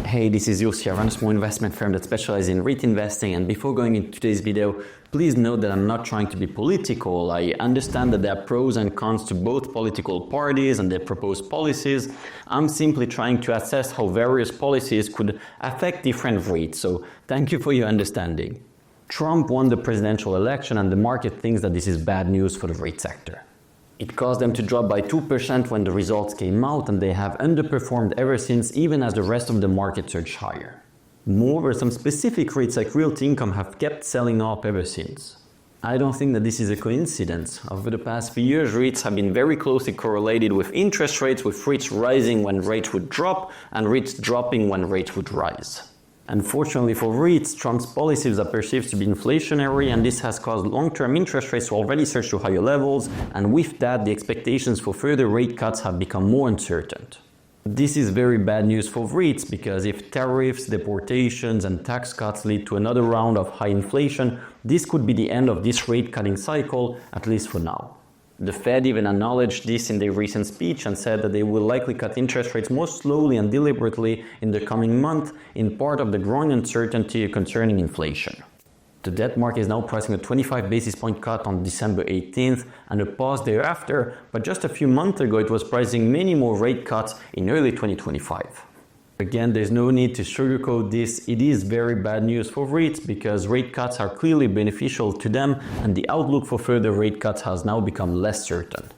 Hey, this is Yossi. I run a small investment firm that specializes in REIT investing, and before going into today's video, please note that I'm not trying to be political. I understand that there are pros and cons to both political parties and their proposed policies. I'm simply trying to assess how various policies could affect different REITs, so thank you for your understanding. Trump won the presidential election and the market thinks that this is bad news for the REIT sector. It caused them to drop by 2% when the results came out, and they have underperformed ever since, even as the rest of the market surged higher. Moreover, some specific REITs like Realty Income have kept selling up ever since. I don't think that this is a coincidence. Over the past few years, REITs have been very closely correlated with interest rates, with REITs rising when rates would drop and REITs dropping when rates would rise. Unfortunately for REITs, Trump's policies are perceived to be inflationary, and this has caused long-term interest rates to already surge to higher levels, and with that, the expectations for further rate cuts have become more uncertain. This is very bad news for REITs because if tariffs, deportations, and tax cuts lead to another round of high inflation, this could be the end of this rate-cutting cycle, at least for now. The Fed even acknowledged this in their recent speech and said that they will likely cut interest rates more slowly and deliberately in the coming month, in part of the growing uncertainty concerning inflation. The debt market is now pricing a 25 basis point cut on December 18th and a pause thereafter, but just a few months ago it was pricing many more rate cuts in early 2025. Again, there's no need to sugarcoat this. It is very bad news for REITs because rate cuts are clearly beneficial to them and the outlook for further rate cuts has now become less certain.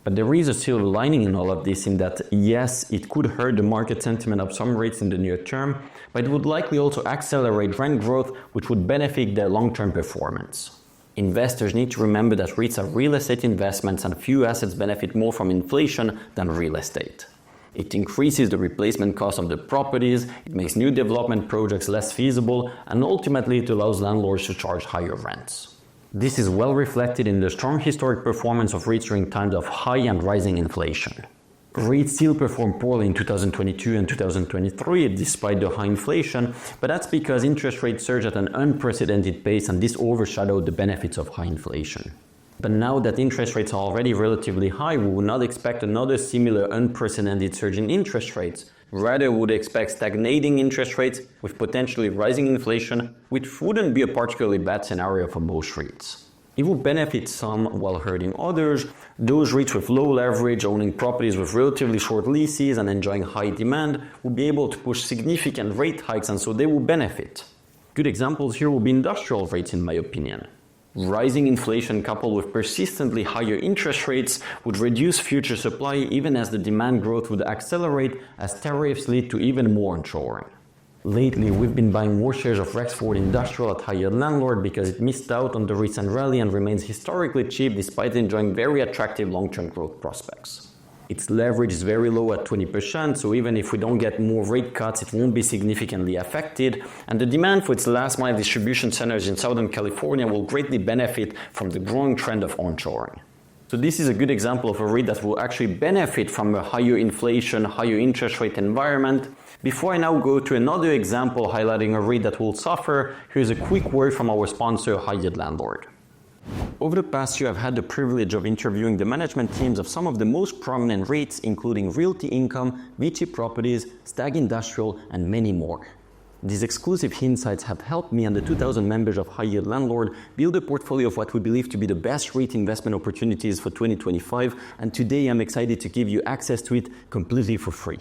But there is a silver lining in all of this in that, yes, it could hurt the market sentiment of some REITs in the near term, but it would likely also accelerate rent growth, which would benefit their long-term performance. Investors need to remember that REITs are real estate investments and few assets benefit more from inflation than real estate. It increases the replacement cost of the properties, it makes new development projects less feasible, and ultimately it allows landlords to charge higher rents. This is well reflected in the strong historic performance of REITs during times of high and rising inflation. REITs still performed poorly in 2022 and 2023 despite the high inflation, but that's because interest rates surged at an unprecedented pace and this overshadowed the benefits of high inflation. But now that interest rates are already relatively high, we would not expect another similar unprecedented surge in interest rates. Rather, we would expect stagnating interest rates with potentially rising inflation, which wouldn't be a particularly bad scenario for most REITs. It would benefit some while hurting others. Those REITs with low leverage, owning properties with relatively short leases and enjoying high demand would be able to push significant rate hikes, and so they will benefit. Good examples here will be industrial REITs in my opinion. Rising inflation coupled with persistently higher interest rates would reduce future supply even as the demand growth would accelerate as tariffs lead to even more onshoring. Lately, we've been buying more shares of Rexford Industrial at higher landlord because it missed out on the recent rally and remains historically cheap despite enjoying very attractive long-term growth prospects. Its leverage is very low at 20%, so even if we don't get more rate cuts, it won't be significantly affected, and the demand for its last-mile distribution centers in Southern California will greatly benefit from the growing trend of onshoring. So this is a good example of a REIT that will actually benefit from a higher inflation, higher interest rate environment. Before I now go to another example highlighting a REIT that will suffer, here's a quick word from our sponsor, High Yield Landlord. Over the past year, I've had the privilege of interviewing the management teams of some of the most prominent REITs, including Realty Income, Vici Properties, Stag Industrial, and many more. These exclusive insights have helped me and the 2,000 members of High Yield Landlord build a portfolio of what we believe to be the best REIT investment opportunities for 2025, and today I'm excited to give you access to it completely for free.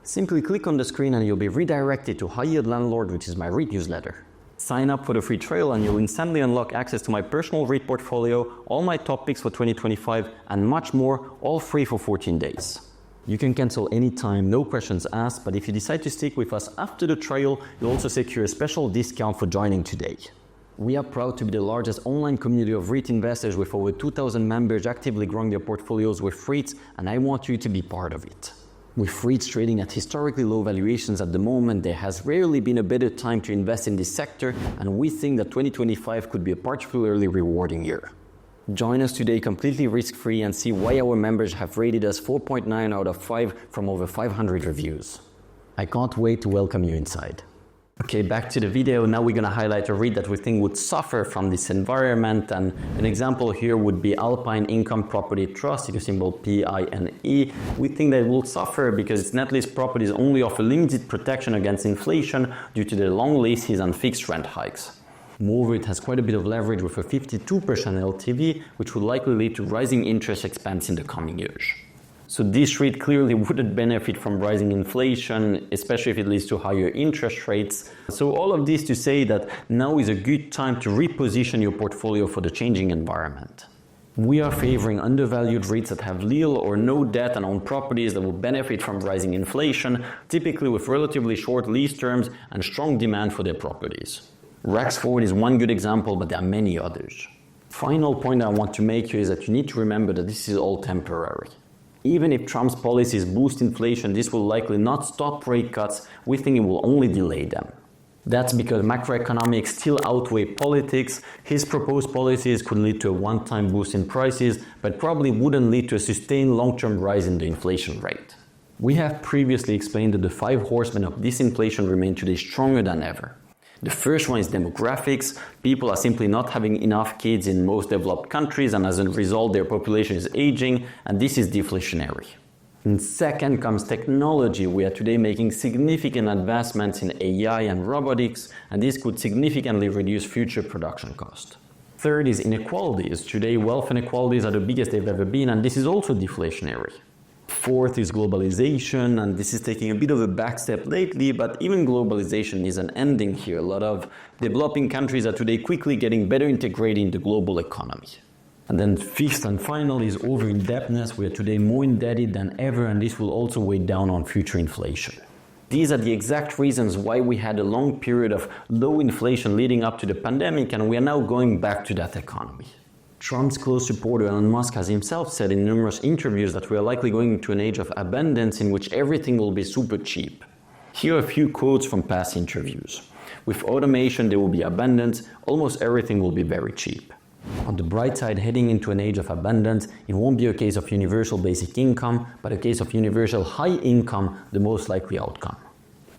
Simply click on the screen and you'll be redirected to High Yield Landlord, which is my REIT newsletter. Sign up for the free trial and you'll instantly unlock access to my personal REIT portfolio, all my top picks for 2025, and much more, all free for 14 days. You can cancel anytime, no questions asked, but if you decide to stick with us after the trial, you'll also secure a special discount for joining today. We are proud to be the largest online community of REIT investors with over 2,000 members actively growing their portfolios with REITs, and I want you to be part of it. With REITs trading at historically low valuations at the moment, there has rarely been a better time to invest in this sector, and we think that 2025 could be a particularly rewarding year. Join us today completely risk-free and see why our members have rated us 4.9 out of 5 from over 500 reviews. I can't wait to welcome you inside. Okay, back to the video. Now we're going to highlight a REIT that we think would suffer from this environment, and an example here would be Alpine Income Property Trust, ticker symbol PINE. We think that it will suffer because its net lease properties only offer limited protection against inflation due to their long leases and fixed rent hikes. Moreover, it has quite a bit of leverage with a 52% LTV, which would likely lead to rising interest expense in the coming years. So this REIT clearly wouldn't benefit from rising inflation, especially if it leads to higher interest rates. So all of this to say that now is a good time to reposition your portfolio for the changing environment. We are favoring undervalued REITs that have little or no debt and own properties that will benefit from rising inflation, typically with relatively short lease terms and strong demand for their properties. Rexford is one good example, but there are many others. Final point I want to make here is that you need to remember that this is all temporary. Even if Trump's policies boost inflation, this will likely not stop rate cuts. We think it will only delay them. That's because macroeconomics still outweigh politics. His proposed policies could lead to a one-time boost in prices, but probably wouldn't lead to a sustained long-term rise in the inflation rate. We have previously explained that the 5 horsemen of disinflation remain today stronger than ever. The first one is demographics. People are simply not having enough kids in most developed countries, and as a result their population is aging, and this is deflationary. And second comes technology. We are today making significant advancements in AI and robotics, and this could significantly reduce future production costs. Third is inequalities. Today wealth inequalities are the biggest they've ever been, and this is also deflationary. Fourth is globalization, and this is taking a bit of a backstep lately, but even globalization isn't ending here. A lot of developing countries are today quickly getting better integrated in the global economy. And then fifth and final is over-indebtedness. We are today more indebted than ever, and this will also weigh down on future inflation. These are the exact reasons why we had a long period of low inflation leading up to the pandemic, and we are now going back to that economy. Trump's close supporter Elon Musk has himself said in numerous interviews that we are likely going into an age of abundance in which everything will be super cheap. Here are a few quotes from past interviews. With automation there will be abundance, almost everything will be very cheap. On the bright side, heading into an age of abundance, it won't be a case of universal basic income, but a case of universal high income, the most likely outcome.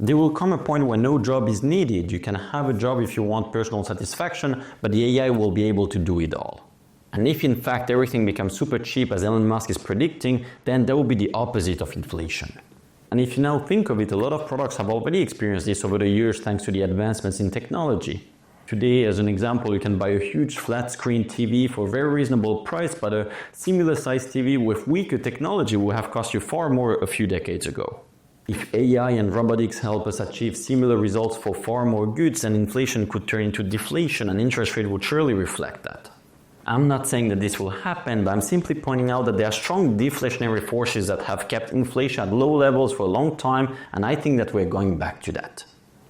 There will come a point where no job is needed. You can have a job if you want personal satisfaction, but the AI will be able to do it all. And if in fact everything becomes super cheap as Elon Musk is predicting, then that will be the opposite of inflation. And if you now think of it, a lot of products have already experienced this over the years thanks to the advancements in technology. Today, as an example, you can buy a huge flat screen TV for a very reasonable price, but a similar sized TV with weaker technology will have cost you far more a few decades ago. If AI and robotics help us achieve similar results for far more goods, then inflation could turn into deflation, and interest rate would surely reflect that. I'm not saying that this will happen, but I'm simply pointing out that there are strong deflationary forces that have kept inflation at low levels for a long time, and I think that we're going back to that.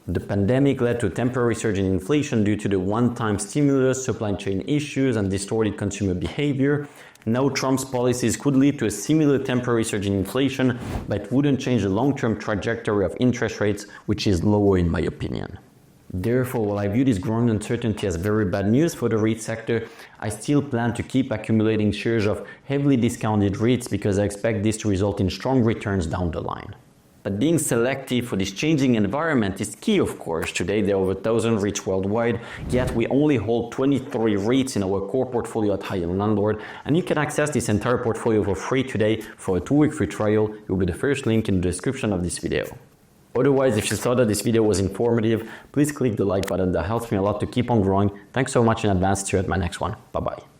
The pandemic led to a temporary surge in inflation due to the one-time stimulus, supply chain issues, and distorted consumer behavior. Now Trump's policies could lead to a similar temporary surge in inflation, but it wouldn't change the long-term trajectory of interest rates, which is lower in my opinion. Therefore, while I view this growing uncertainty as very bad news for the REIT sector, I still plan to keep accumulating shares of heavily discounted REITs because I expect this to result in strong returns down the line. But being selective for this changing environment is key, of course. Today there are over 1,000 REITs worldwide, yet we only hold 23 REITs in our core portfolio at High End Landlord, and you can access this entire portfolio for free today for a 2-week free trial. It will be the first link in the description of this video. Otherwise, if you thought that this video was informative, please click the like button. That helps me a lot to keep on growing. Thanks so much in advance. See you at my next one. Bye-bye.